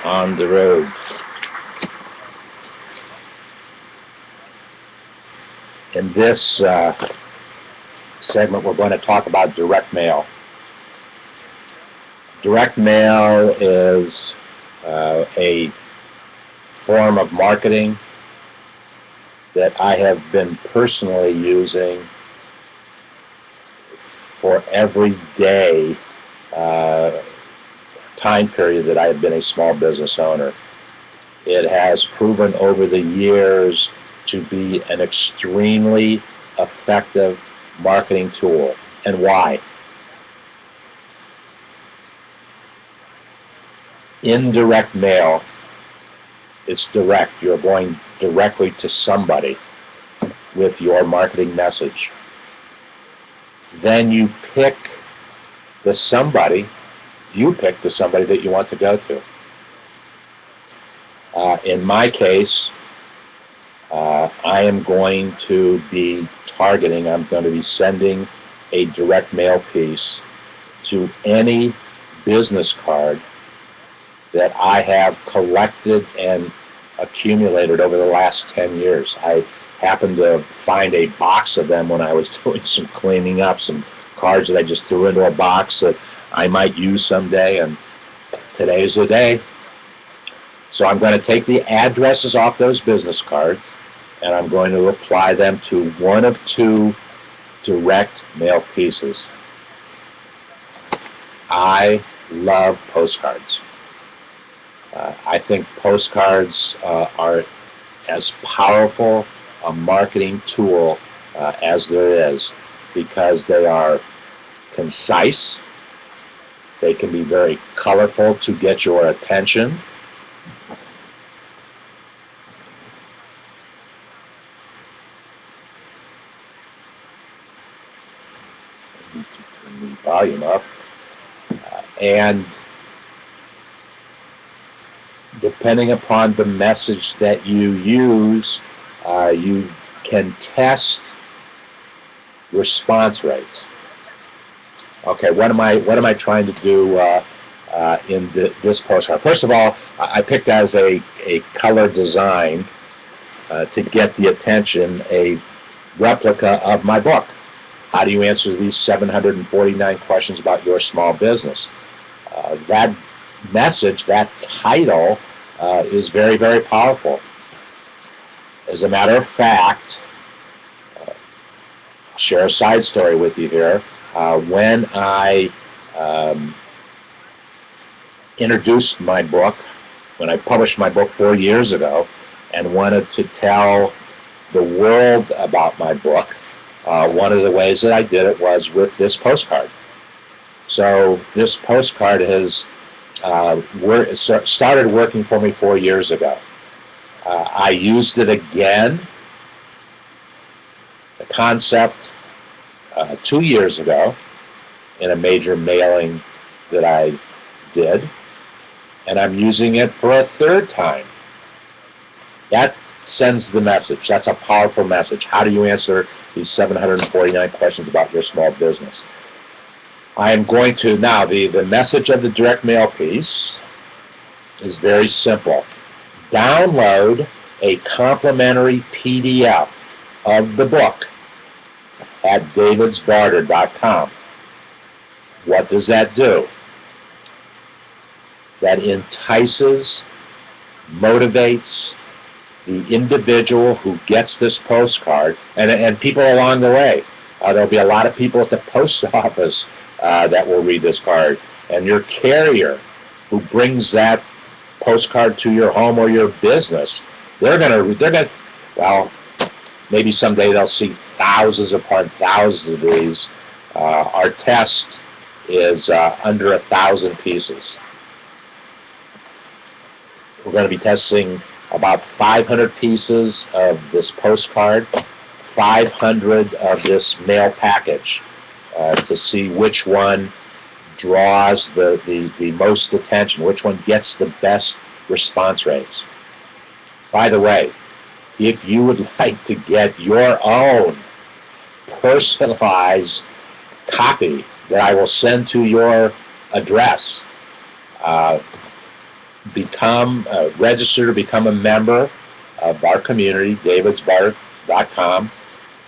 on the road. In this segment, we're going to talk about direct mail. Direct mail is a form of marketing that I have been personally using for every day time period that I have been a small business owner. It has proven over the years to be an extremely effective marketing tool. And why? Indirect mail, it's direct. You're going directly to somebody with your marketing message. Then you pick the somebody that you want to go to. In my case, I am going to be targeting, I'm going to be sending a direct mail piece to any business card that I have collected and accumulated over the last 10 years. I happened to find a box of them when I was doing some cleaning up, some cards that I just threw into a box that I might use someday, and today's the day. So I'm going to take the addresses off those business cards, and I'm going to apply them to one of two direct mail pieces. I love postcards. I think postcards are as powerful a marketing tool as there is, because they are concise, they can be very colorful to get your attention, I need to turn the volume up, and depending upon the message that you use, you can test response rates. Okay, what am I trying to do in this postcard? First of all, I picked as a color design to get the attention a replica of my book. How do you answer these 749 questions about your small business? That message, that title, is very, very powerful. As a matter of fact, I'll share a side story with you here. When I introduced my book, when I published my book 4 years ago and wanted to tell the world about my book, one of the ways that I did it was with this postcard. So this postcard has started working for me 4 years ago. I used it again, the concept, 2 years ago in a major mailing that I did, and I'm using it for a third time. That sends the message. That's a powerful message. How do you answer these 749 questions about your small business? I am going to, now, the message of the direct mail piece is very simple. Download a complimentary PDF of the book at davidsbarter.com. What does that do? That entices, motivates the individual who gets this postcard, and people along the way. There'll be a lot of people at the post office that will read this card, and your carrier who brings that postcard to your home or your business, they're gonna, well, maybe someday they'll see thousands upon thousands of these. Our test is under 1,000 pieces. We're going to be testing about 500 pieces of this postcard, 500 of this mail package, to see which one draws the most attention, which one gets the best response rates. By the way, if you would like to get your own personalized copy that I will send to your address, register to become a member of our community, davidsbar.com.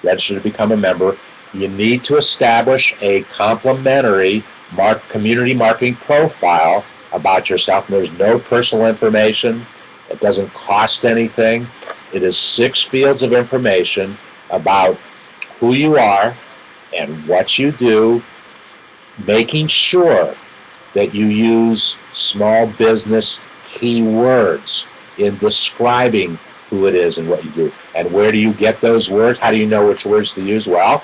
Register to become a member. You need to establish a complimentary community marketing profile about yourself. And there's no personal information. It doesn't cost anything. It is 6 fields of information about who you are and what you do, making sure that you use small business keywords in describing who it is and what you do. And where do you get those words? How do you know which words to use? Well,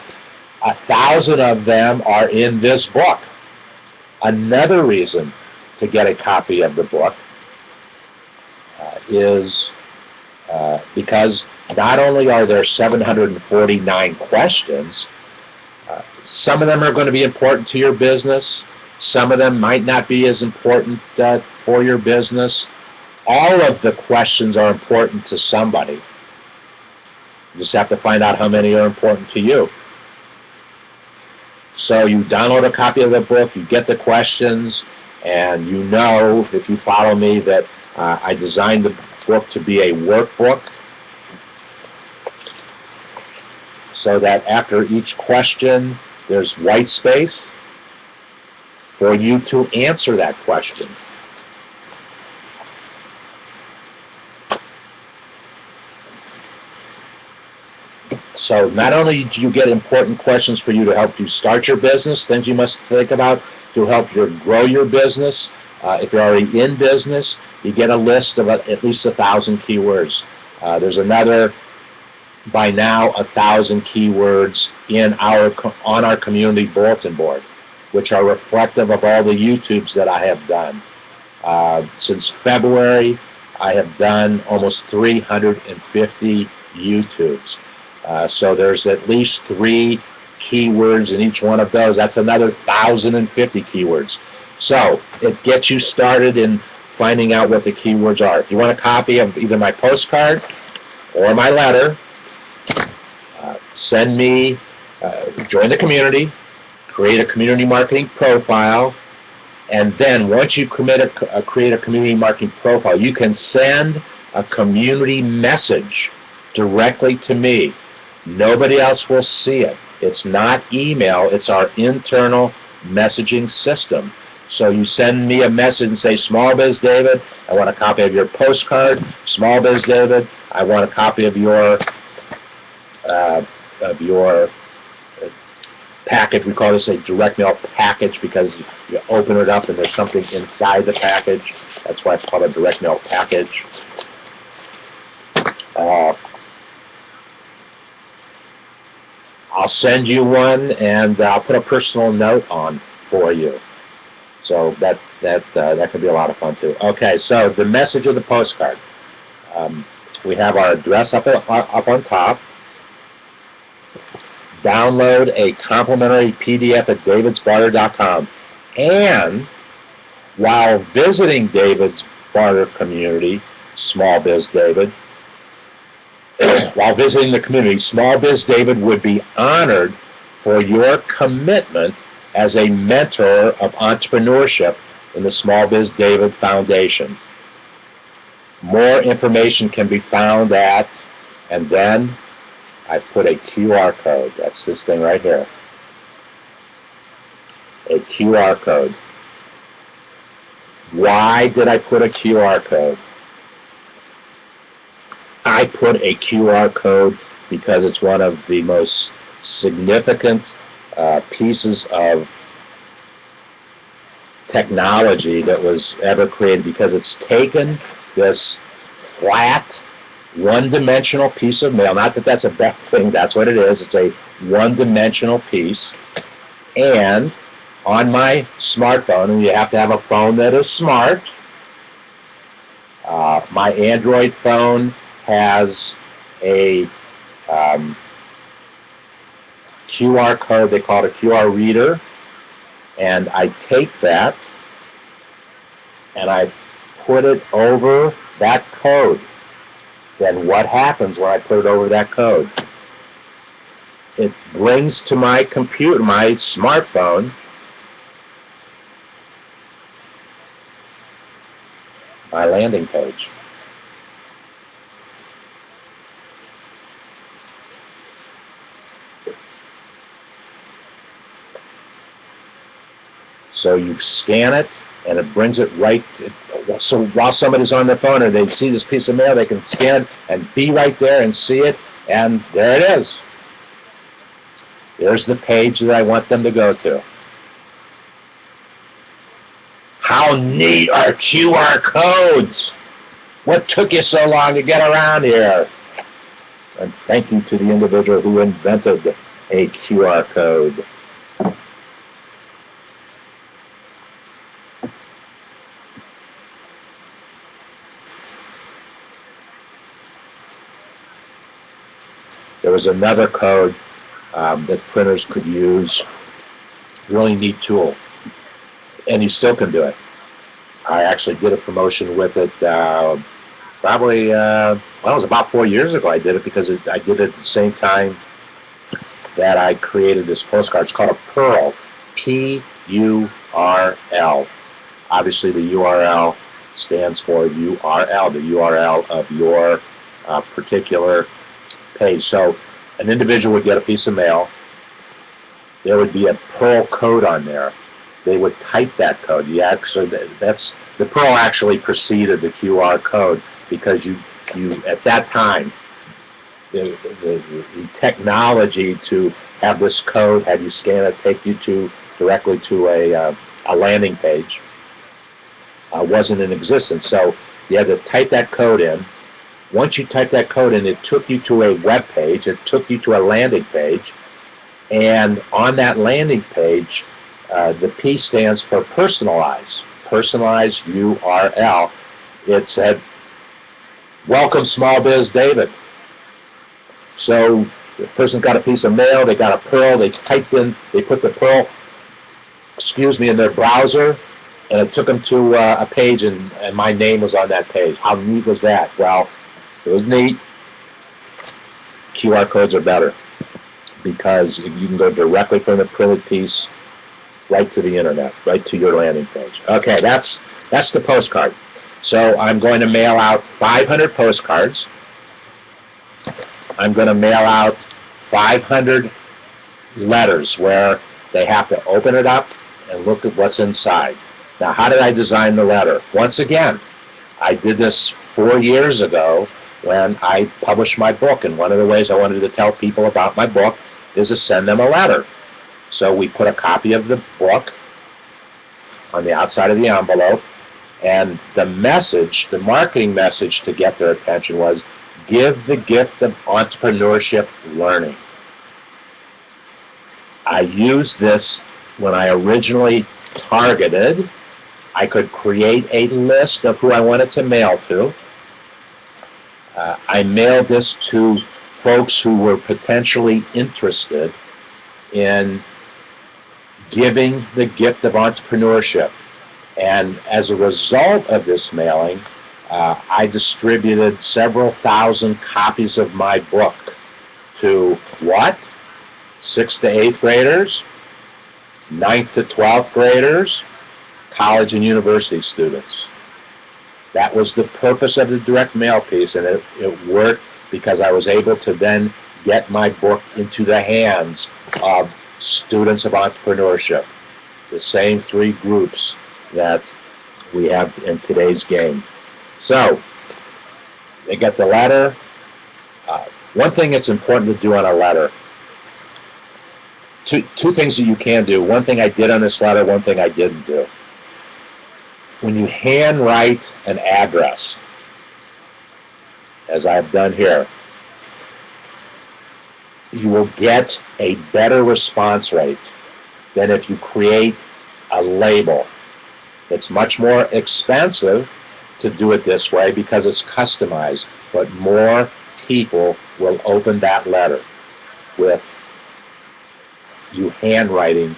1,000 of them are in this book. Another reason to get a copy of the book is because not only are there 749 questions, some of them are going to be important to your business. Some of them might not be as important for your business. All of the questions are important to somebody. You just have to find out how many are important to you. So you download a copy of the book, you get the questions, and you know, if you follow me, that I designed the book to be a workbook so that after each question there's white space for you to answer that question. So not only do you get important questions for you to help you start your business, things you must think about to help you grow your business. If you're already in business, you get a list of at least 1,000 keywords. There's another, by now, 1,000 keywords on our community bulletin board, which are reflective of all the YouTubes that I have done. Since February, I have done almost 350 YouTubes. So there's at least 3 keywords in each one of those. That's another 1,050 keywords. So it gets you started in finding out what the keywords are. If you want a copy of either my postcard or my letter, send me, join the community, create a community marketing profile, and then once you create a community marketing profile, you can send a community message directly to me. Nobody else will see it. It's not email, it's our internal messaging system. So you send me a message and say, SmallBizDavid, I want a copy of your postcard. SmallBizDavid, I want a copy of your package. We call this a direct mail package because you open it up and there's something inside the package. That's why it's called a direct mail package. I'll send you one, and I'll put a personal note on for you. So that can be a lot of fun too. Okay, so the message of the postcard. We have our address up on top. Download a complimentary PDF at davidsbarter.com. And while visiting David's Barter community, SmallBizDavid, while visiting the community, SmallBizDavid would be honored for your commitment as a mentor of entrepreneurship in the SmallBizDavid Foundation. More information can be found at, and then I put a QR code. That's this thing right here. A QR code. Why did I put a QR code? I put a QR code because it's one of the most significant pieces of technology that was ever created, because it's taken this flat, one-dimensional piece of mail. Not that that's a bad thing, that's what it is. It's a one-dimensional piece. And on my smartphone, and you have to have a phone that is smart, my Android phone has a QR code. They call it a QR reader, and I take that and I put it over that code. Then what happens when I put it over that code? It brings to my computer, my smartphone, my landing page. So you scan it, and it brings it right to, so while somebody's on their phone and they see this piece of mail, they can scan it and be right there and see it, and there it is. There's the page that I want them to go to. How neat are QR codes? What took you so long to get around here? And thank you to the individual who invented a QR code. There was another code that printers could use. Really neat tool. And you still can do it. I actually did a promotion with it probably, well, it was about 4 years ago I did it, because I did it at the same time that I created this postcard. It's called a Pearl, P-U-R-L. Obviously the URL stands for URL, the URL of your particular page. So an individual would get a piece of mail. There would be a Pearl code on there. They would type that code. That's the Pearl actually preceded the QR code, because you at that time the technology to have this code, have you scan it, take you directly to a landing page wasn't in existence. So you had to type that code in. Once you type that code in, it took you to a web page. It took you to a landing page, and on that landing page, the P stands for personalize. Personalize URL. It said, "Welcome, SmallBizDavid." So the person got a piece of mail. They got a Pearl. They typed in. They put the Pearl, in their browser, and it took them to a page, and my name was on that page. How neat was that? Well, it was neat. QR codes are better, because you can go directly from the printed piece right to the internet, right to your landing page. Okay, that's the postcard. So I'm going to mail out 500 postcards. I'm going to mail out 500 letters where they have to open it up and look at what's inside. Now, how did I design the letter? Once again, I did this 4 years ago when I published my book, and one of the ways I wanted to tell people about my book is to send them a letter. So we put a copy of the book on the outside of the envelope, and the message, the marketing message to get their attention was, give the gift of entrepreneurship learning. I used this when I originally targeted. I could create a list of who I wanted to mail to. I mailed this to folks who were potentially interested in giving the gift of entrepreneurship. And as a result of this mailing, I distributed several thousand copies of my book to what? 6th to 8th graders, 9th to 12th graders, college and university students. That was the purpose of the direct mail piece, and it worked because I was able to then get my book into the hands of students of entrepreneurship, the same 3 groups that we have in today's game. So, they get the letter. One thing that's important to do on a letter, two things that you can do. One thing I did on this letter, one thing I didn't do. When you handwrite an address, as I've done here, you will get a better response rate than if you create a label. It's much more expensive to do it this way because it's customized, but more people will open that letter with you handwriting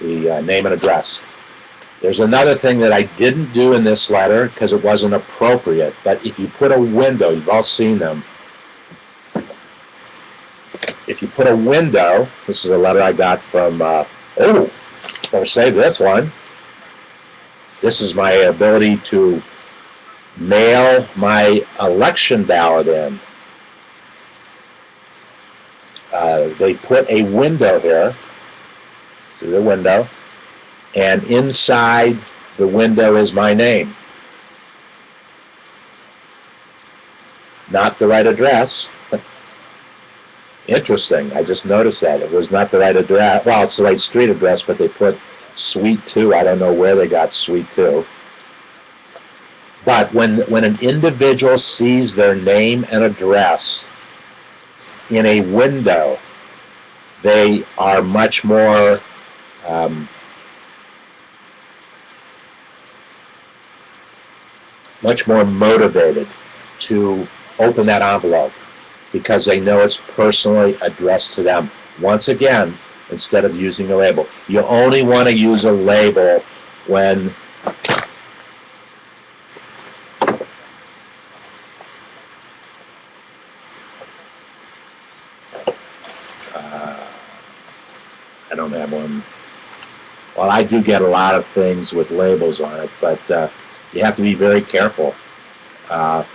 the name and address. There's another thing that I didn't do in this letter because it wasn't appropriate, but if you put a window, you've all seen them, if you put a window, this is a letter I got from, better save this one. This is my ability to mail my election ballot in. They put a window here, see the window, and inside the window is my name. Not the right address. Interesting, I just noticed that. It was not the right address. Well, it's the right street address, but they put Suite 2. I don't know where they got Suite 2. But when an individual sees their name and address in a window, they are much more motivated to open that envelope because they know it's personally addressed to them. Once again, instead of using a label. You only want to use a label when I don't have one. Well, I do get a lot of things with labels on it, but you have to be very careful. That's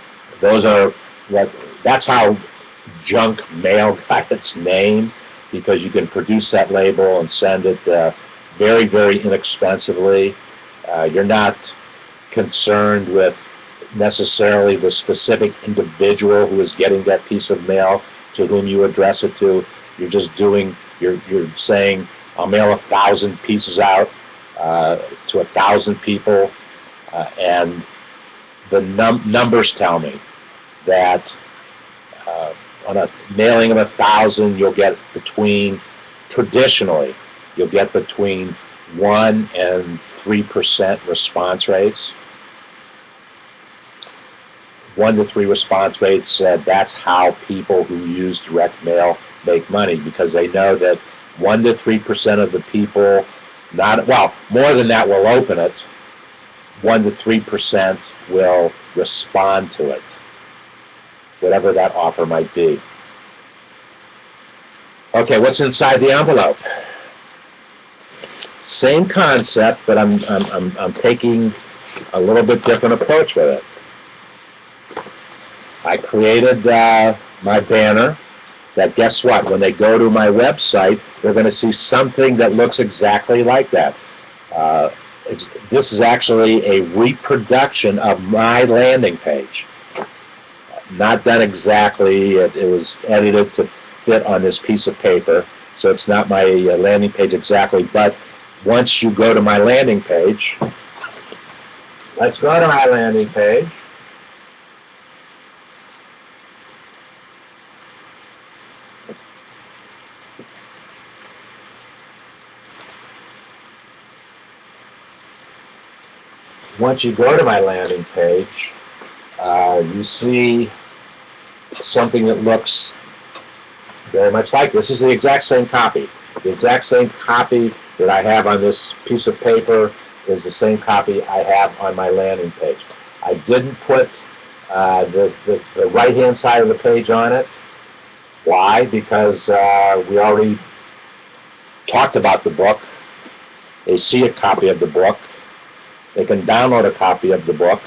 how junk mail got its name, because you can produce that label and send it very, very inexpensively. You're not concerned with necessarily the specific individual who is getting that piece of mail to whom you address it to. You're just you're saying, I'll mail 1,000 pieces out to 1,000 people, and the numbers tell me that on a mailing of 1,000, you'll get traditionally 1 and 3% response rates. 1 to 3 response rates, that's how people who use direct mail make money, because they know that 1 to 3% of the people, more than that will open it. 1 to 3% will respond to it, whatever that offer might be. Okay, what's inside the envelope? Same concept, but I'm taking a little bit different approach with it. I created my banner that, guess what, when they go to my website, they're going to see something that looks exactly like that. This is actually a reproduction of my landing page. Not done exactly. It was edited to fit on this piece of paper, so it's not my landing page exactly, but once you go to my landing page, let's go to my landing page. Once you go to my landing page, you see something that looks very much like this. This is the exact same copy. The exact same copy that I have on this piece of paper is the same copy I have on my landing page. I didn't put the right-hand side of the page on it. Why? Because we already talked about the book. They see a copy of the book. They can download a copy of the book.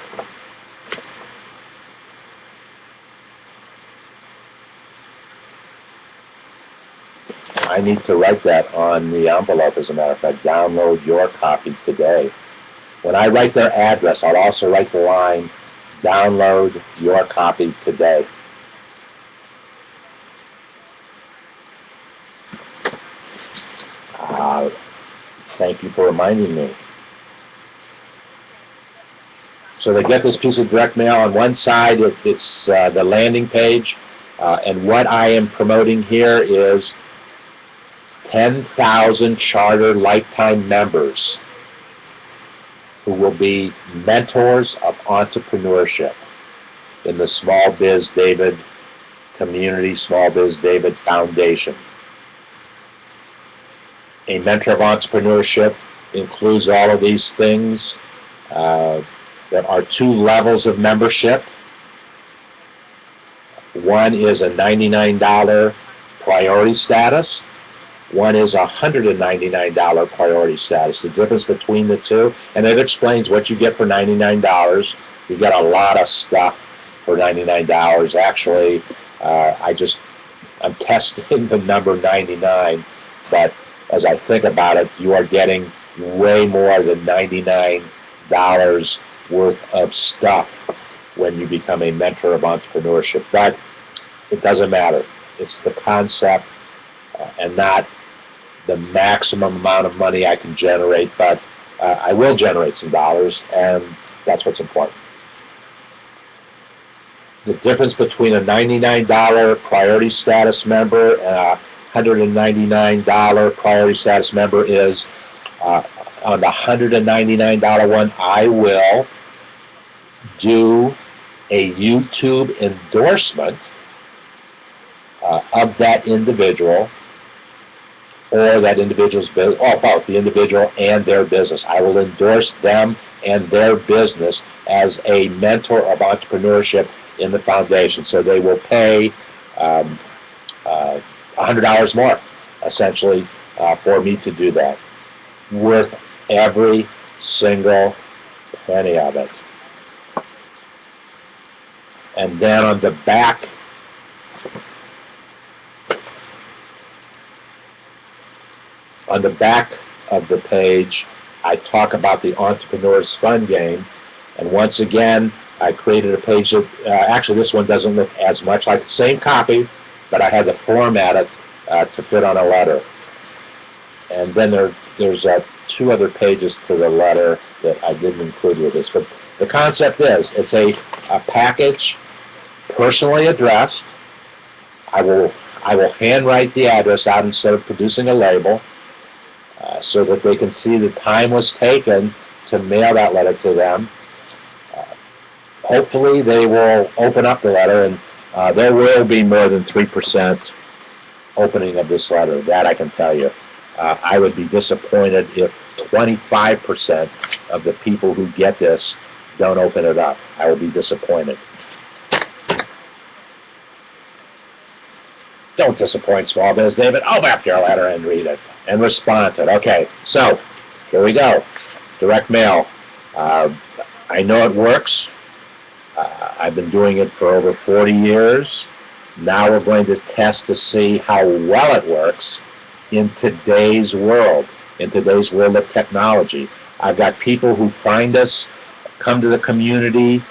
I need to write that on the envelope, as a matter of fact. Download your copy today. When I write their address, I'll also write the line, download your copy today. Thank you for reminding me. So they get this piece of direct mail. On one side, it's the landing page, and what I am promoting here is 10,000 charter lifetime members who will be mentors of entrepreneurship in the SmallBizDavid community, SmallBizDavid Foundation. A mentor of entrepreneurship includes all of these things. There are 2 levels of membership. One is a $99 priority status, one is $199 priority status. The difference between the two, and it explains what you get for $99. You get a lot of stuff for $99. Actually, I'm testing the number 99, but as I think about it, you are getting way more than $99 worth of stuff when you become a mentor of entrepreneurship. But it doesn't matter. It's the concept and not the maximum amount of money I can generate, but I will generate some dollars, and that's what's important. The difference between a $99 priority status member and a $199 priority status member is on the $199 one, I will do a YouTube endorsement of that individual or that individual's business, or both the individual and their business. I will endorse them and their business as a mentor of entrepreneurship in the foundation. So they will pay $100 more, essentially, for me to do that. Worth every single penny of it. And then on the back of the page, I talk about the Entrepreneur's Fun Game. And once again, I created a page that, actually this one doesn't look as much like the same copy, but I had to format it to fit on a letter. And then there's two other pages to the letter that I didn't include with this. But the concept is, it's a package personally addressed. I will handwrite the address out instead of producing a label, so that they can see the time was taken to mail that letter to them. Hopefully they will open up the letter, and there will be more than 3% opening of this letter. That I can tell you. I would be disappointed if 25% of the people who get this don't open it up. I will be disappointed. Don't disappoint SmallBizDavid. Open up your letter and read it and respond to it. Okay, so here we go. Direct mail. I know it works. I've been doing it for over 40 years. Now we're going to test to see how well it works in today's world of technology. I've got people who find us, come to the community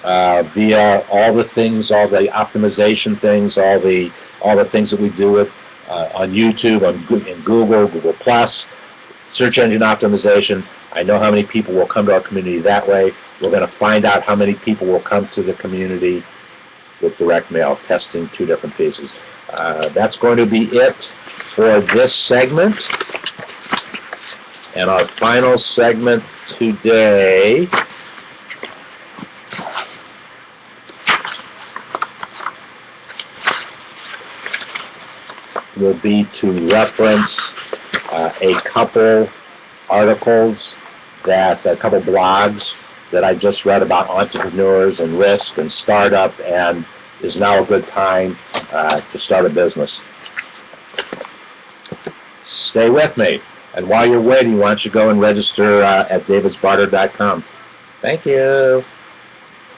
via all the things, all the optimization things, all the things that we do with on YouTube, in Google Plus, search engine optimization. I know how many people will come to our community that way. We're going to find out how many people will come to the community with direct mail, testing two different pieces. That's going to be it for this segment. And our final segment today will be to reference a couple articles, a couple blogs that I just read about entrepreneurs and risk and startup, and is now a good time to start a business. Stay with me. And while you're waiting, why don't you go and register at davidsbarter.com. Thank you.